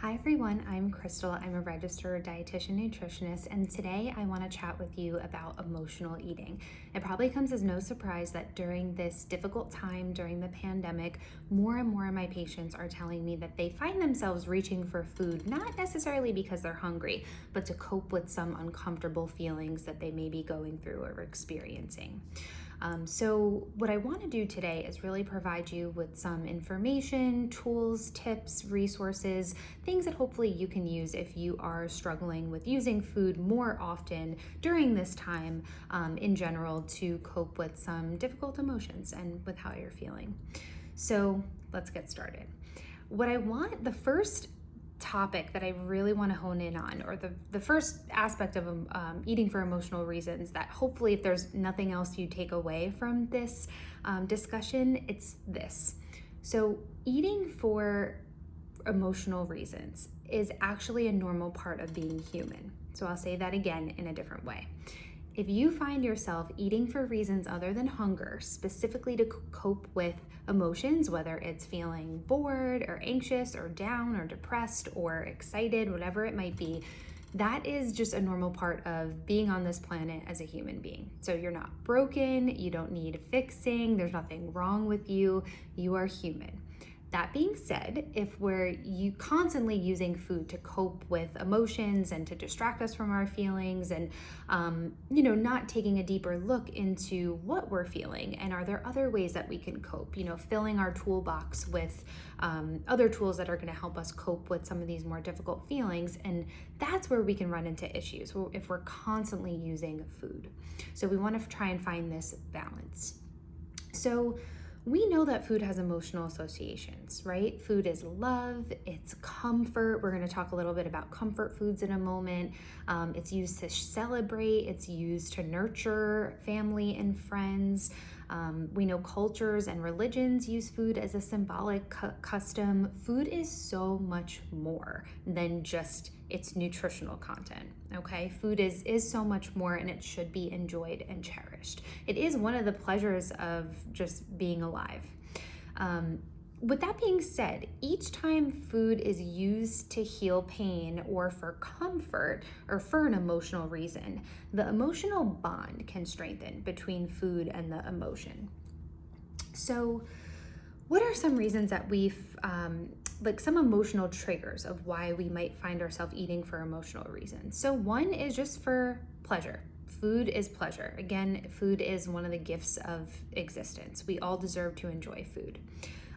Hi everyone, I'm Crystal. I'm a registered dietitian nutritionist, and today I want to chat with you about emotional eating. It probably comes as no surprise that during this difficult time during the pandemic, more and more of my patients are telling me that they find themselves reaching for food, not necessarily because they're hungry, but to cope with some uncomfortable feelings that they may be going through or experiencing. So what I want to do today is really provide you with some information, tools, tips, resources, things that hopefully you can use if you are struggling with using food more often during this time in general to cope with some difficult emotions and with how you're feeling. So let's get started. The first topic that I really want to hone in on, or the first aspect of eating for emotional reasons, that hopefully, if there's nothing else you take away from this discussion, it's this. So, eating for emotional reasons is actually a normal part of being human. So, I'll say that again in a different way. If you find yourself eating for reasons other than hunger, specifically to cope with emotions, whether it's feeling bored or anxious or down or depressed or excited, whatever it might be, that is just a normal part of being on this planet as a human being. So you're not broken, you don't need fixing, there's nothing wrong with you, you are human. That being said, if we're constantly using food to cope with emotions and to distract us from our feelings and, not taking a deeper look into what we're feeling and are there other ways that we can cope, filling our toolbox with other tools that are going to help us cope with some of these more difficult feelings. And that's where we can run into issues if we're constantly using food. So we want to try and find this balance. So we know that food has emotional associations, right? Food is love, it's comfort. We're going to talk a little bit about comfort foods in a moment. It's used to celebrate, it's used to nurture family and friends. We know cultures and religions use food as a symbolic custom. Food is so much more than just its nutritional content, okay? Food is so much more, and it should be enjoyed and cherished. It is one of the pleasures of just being alive. With that being said, each time food is used to heal pain or for comfort or for an emotional reason, the emotional bond can strengthen between food and the emotion. So, what are some reasons that some emotional triggers of why we might find ourselves eating for emotional reasons? So, one is just for pleasure. Food is pleasure. Again, food is one of the gifts of existence. We all deserve to enjoy food.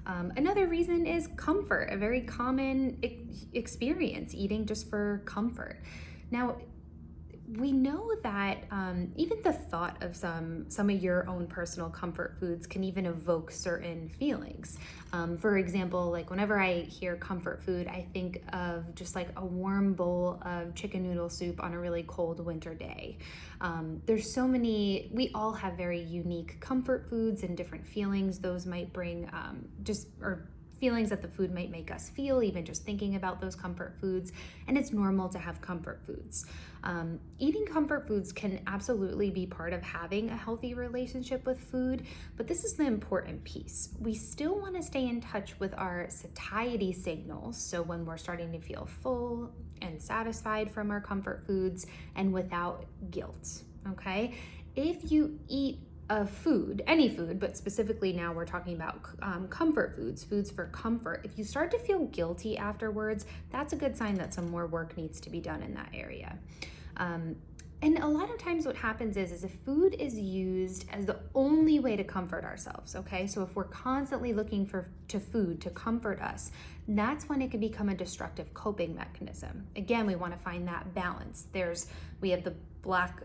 Another reason is comfort, a very common experience, eating just for comfort. Now, we know that even the thought of some of your own personal comfort foods can even evoke certain feelings. For example, like whenever I hear comfort food, I think of just like a warm bowl of chicken noodle soup on a really cold winter day. There's so many, we all have very unique comfort foods and different feelings those might bring or feelings that the food might make us feel, even just thinking about those comfort foods. And it's normal to have comfort foods. Eating comfort foods can absolutely be part of having a healthy relationship with food, but this is the important piece. We still want to stay in touch with our satiety signals. So when we're starting to feel full and satisfied from our comfort foods and without guilt, okay? If you eat any food, but specifically now we're talking about comfort foods for comfort. If you start to feel guilty afterwards, that's a good sign that some more work needs to be done in that area. And a lot of times what happens is if food is used as the only way to comfort ourselves, okay? So if we're constantly looking to food to comfort us, that's when it can become a destructive coping mechanism. Again, we want to find that balance. We have the black,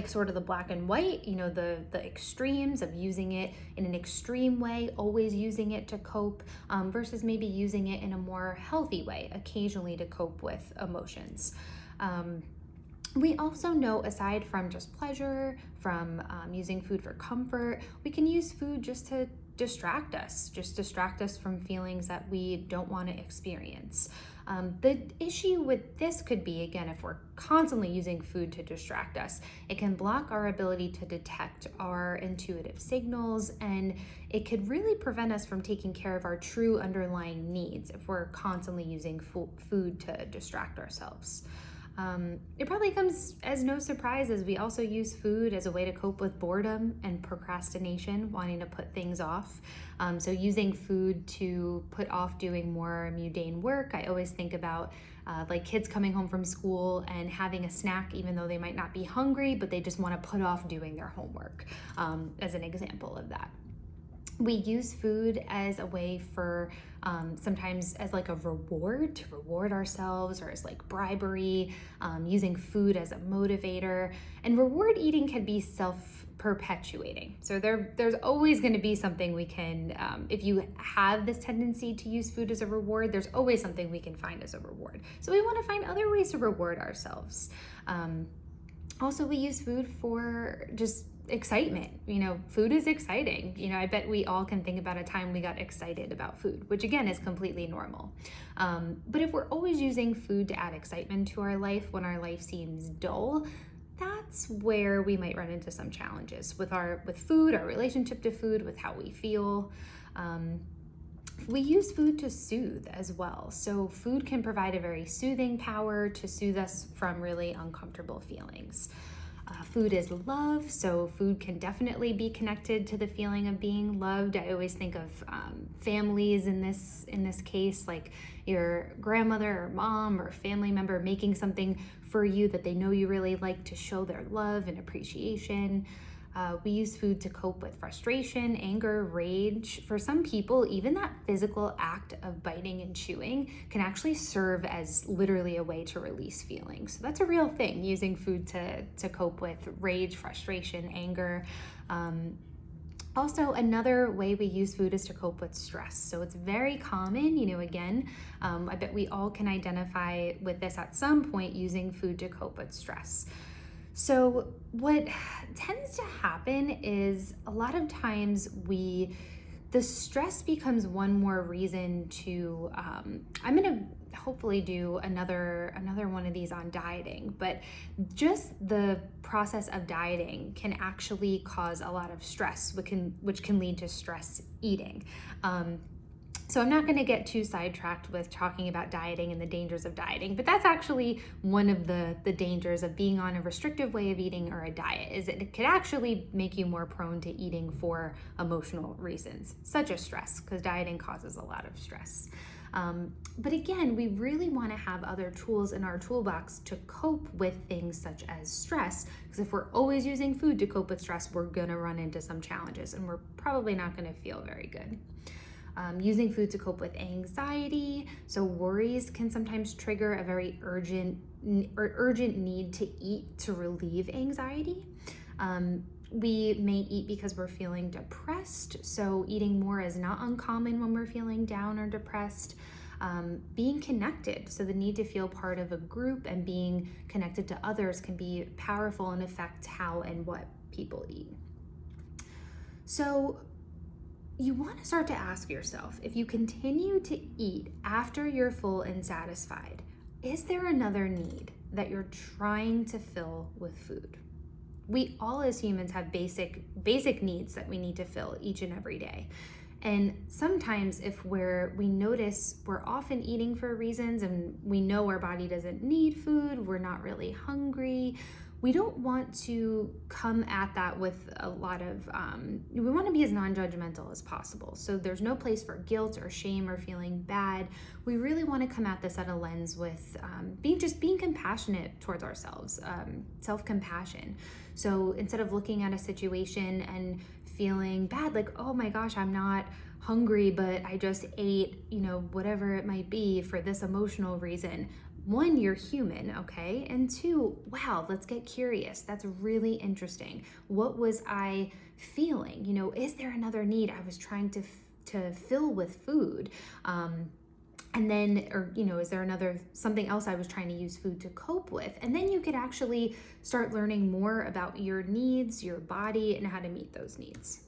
sort of the black and white, the extremes of using it in an extreme way, always using it to cope, versus maybe using it in a more healthy way, occasionally to cope with emotions. We also know, aside from just pleasure, from using food for comfort, we can use food just to distract us, just distract us from feelings that we don't want to experience. The issue with this could be, again, if we're constantly using food to distract us, it can block our ability to detect our intuitive signals, and it could really prevent us from taking care of our true underlying needs if we're constantly using food to distract ourselves. It probably comes as no surprise as we also use food as a way to cope with boredom and procrastination, wanting to put things off. So using food to put off doing more mundane work. I always think about like kids coming home from school and having a snack even though they might not be hungry, but they just want to put off doing their homework, as an example of that. We use food as a way for sometimes as like a reward to reward ourselves, or as like bribery, using food as a motivator. And reward eating can be self-perpetuating. So there's always going to be something we can, if you have this tendency to use food as a reward, there's always something we can find as a reward. So we want to find other ways to reward ourselves. Also, we use food for just excitement. Food is exciting. I bet we all can think about a time we got excited about food, which again is completely normal. But if we're always using food to add excitement to our life when our life seems dull, that's where we might run into some challenges with food, our relationship to food, with how we feel. We use food to soothe as well. So food can provide a very soothing power to soothe us from really uncomfortable feelings. Food is love, so food can definitely be connected to the feeling of being loved. I always think of families in this case, like your grandmother or mom or family member making something for you that they know you really like, to show their love and appreciation. We use food to cope with frustration, anger, rage. For some people, even that physical act of biting and chewing can actually serve as literally a way to release feelings. So that's a real thing, using food to cope with rage, frustration, anger. Also, another way we use food is to cope with stress. So it's very common, again, I bet we all can identify with this at some point, using food to cope with stress. So what tends to happen is a lot of times the stress becomes one more reason to, I'm gonna hopefully do another one of these on dieting, but just the process of dieting can actually cause a lot of stress, which can lead to stress eating. So I'm not going to get too sidetracked with talking about dieting and the dangers of dieting, but that's actually one of the dangers of being on a restrictive way of eating or a diet, is that it could actually make you more prone to eating for emotional reasons, such as stress, because dieting causes a lot of stress. But again, we really want to have other tools in our toolbox to cope with things such as stress, because if we're always using food to cope with stress, we're going to run into some challenges and we're probably not going to feel very good. Using food to cope with anxiety. So worries can sometimes trigger a very urgent need to eat to relieve anxiety. We may eat because we're feeling depressed. So eating more is not uncommon when we're feeling down or depressed. Being connected. So the need to feel part of a group and being connected to others can be powerful and affect how and what people eat. So you want to start to ask yourself, if you continue to eat after you're full and satisfied, is there another need that you're trying to fill with food? We all as humans have basic needs that we need to fill each and every day. And sometimes if we notice we're often eating for reasons and we know our body doesn't need food, we're not really hungry, we don't want to come at that with a lot of, we want to be as non-judgmental as possible. So there's no place for guilt or shame or feeling bad. We really want to come at this at a lens with being compassionate towards ourselves, self-compassion. So instead of looking at a situation and feeling bad, like, oh my gosh, I'm not hungry, but I just ate, whatever it might be for this emotional reason. One, you're human, okay? And two, wow, let's get curious. That's really interesting. What was I feeling? Is there another need I was trying to fill with food? And then, is there something else I was trying to use food to cope with? And then you could actually start learning more about your needs, your body, and how to meet those needs.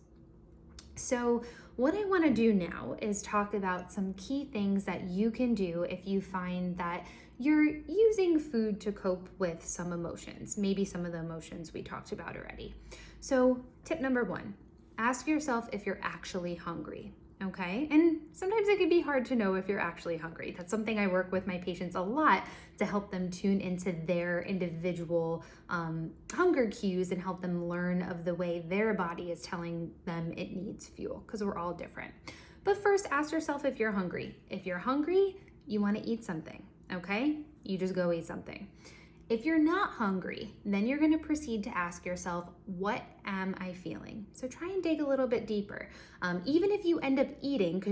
So what I want to do now is talk about some key things that you can do if you find that you're using food to cope with some emotions, maybe some of the emotions we talked about already. So tip number 1, ask yourself if you're actually hungry. Okay. And sometimes it can be hard to know if you're actually hungry. That's something I work with my patients a lot to help them tune into their individual hunger cues and help them learn of the way their body is telling them it needs fuel, because we're all different. But first, ask yourself if you're hungry. If you're hungry, you want to eat something. Okay. You just go eat something. If you're not hungry, then you're going to proceed to ask yourself, what am I feeling? So try and dig a little bit deeper. Even if you end up eating,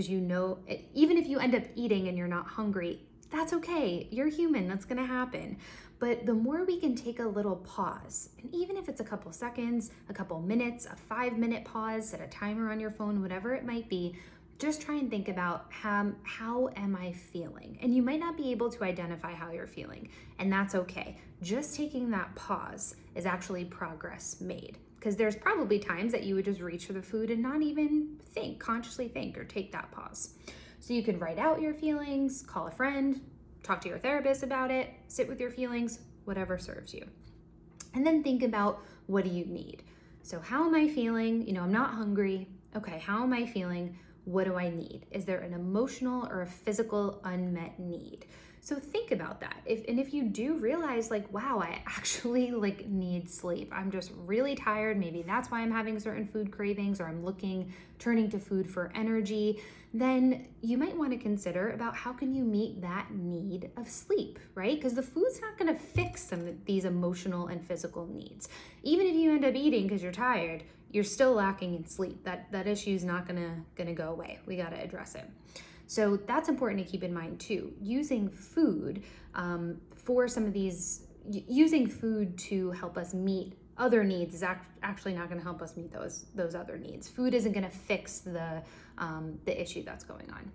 even if you end up eating and you're not hungry, that's okay. You're human. That's going to happen. But the more we can take a little pause, and even if it's a couple seconds, a couple minutes, a 5-minute pause, set a timer on your phone, whatever it might be, just try and think about how am I feeling? And you might not be able to identify how you're feeling, and that's okay. Just taking that pause is actually progress made, because there's probably times that you would just reach for the food and not even consciously think or take that pause. So you can write out your feelings, call a friend, talk to your therapist about it, sit with your feelings, whatever serves you. And then think about, what do you need? So how am I feeling? I'm not hungry. Okay, how am I feeling? What do I need? Is there an emotional or a physical unmet need? So think about that. If you do realize wow, I actually need sleep. I'm just really tired. Maybe that's why I'm having certain food cravings, or I'm turning to food for energy. Then you might want to consider about how can you meet that need of sleep, right? Because the food's not going to fix some of these emotional and physical needs. Even if you end up eating because you're tired, you're still lacking in sleep. That issue is not gonna go away. We got to address it. So that's important to keep in mind too. Using food for some of these, using food to help us meet other needs is actually not going to help us meet those other needs. Food isn't going to fix the issue that's going on.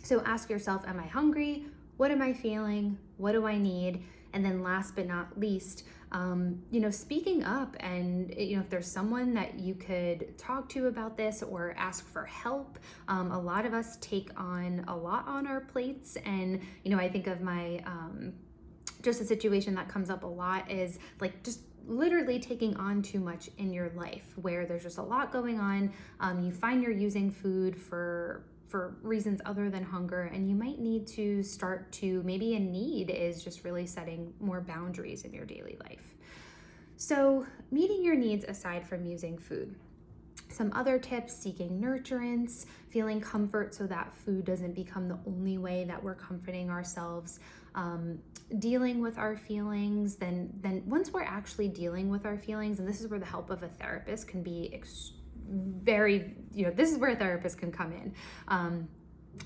So ask yourself, am I hungry? What am I feeling? What do I need? And then last but not least, speaking up, and if there's someone that you could talk to about this or ask for help. A lot of us take on a lot on our plates, and I think of my just a situation that comes up a lot is just literally taking on too much in your life, where there's just a lot going on. You find you're using food for reasons other than hunger, and you might need to start to, maybe a need is just really setting more boundaries in your daily life. So meeting your needs aside from using food. Some other tips: seeking nurturance, feeling comfort so that food doesn't become the only way that we're comforting ourselves, dealing with our feelings. Then once we're actually dealing with our feelings, and this is where the help of a therapist can be this is where a therapist can come in.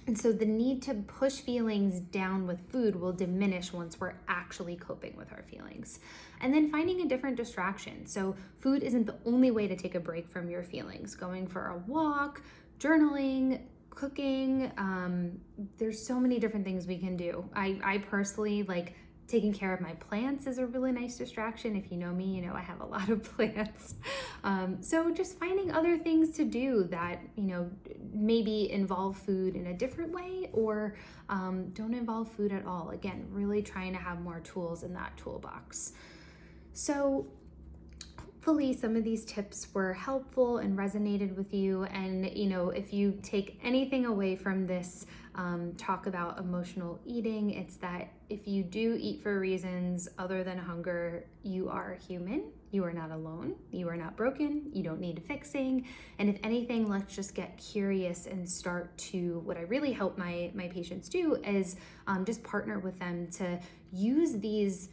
And so the need to push feelings down with food will diminish once we're actually coping with our feelings. And then finding a different distraction. So food isn't the only way to take a break from your feelings. Going for a walk, journaling, cooking, there's so many different things we can do. I personally taking care of my plants is a really nice distraction. If you know me, I have a lot of plants. So just finding other things to do that, maybe involve food in a different way, or don't involve food at all. Again, really trying to have more tools in that toolbox. So hopefully some of these tips were helpful and resonated with you. And, if you take anything away from this talk about emotional eating, it's that if you do eat for reasons other than hunger, you are human. You are not alone. You are not broken. You don't need fixing. And if anything, let's just get curious and start to, what I really help my patients do is just partner with them to use these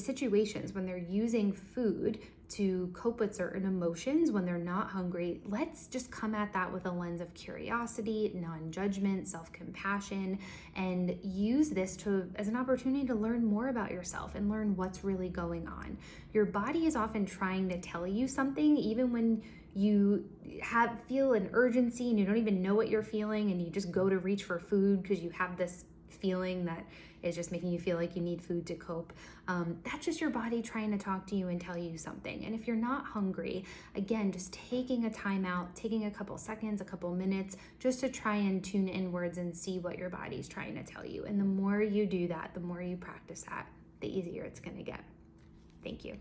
situations when they're using food to cope with certain emotions when they're not hungry. Let's just come at that with a lens of curiosity, non-judgment, self-compassion, and use this as an opportunity to learn more about yourself and learn what's really going on. Your body is often trying to tell you something, even when you feel an urgency and you don't even know what you're feeling, and you just go to reach for food because you have this feeling that is just making you feel like you need food to cope, that's just your body trying to talk to you and tell you something. And if you're not hungry, again, just taking a time out, taking a couple seconds, a couple minutes, just to try and tune inwards and see what your body's trying to tell you. And the more you do that, the more you practice that, the easier it's going to get. Thank you.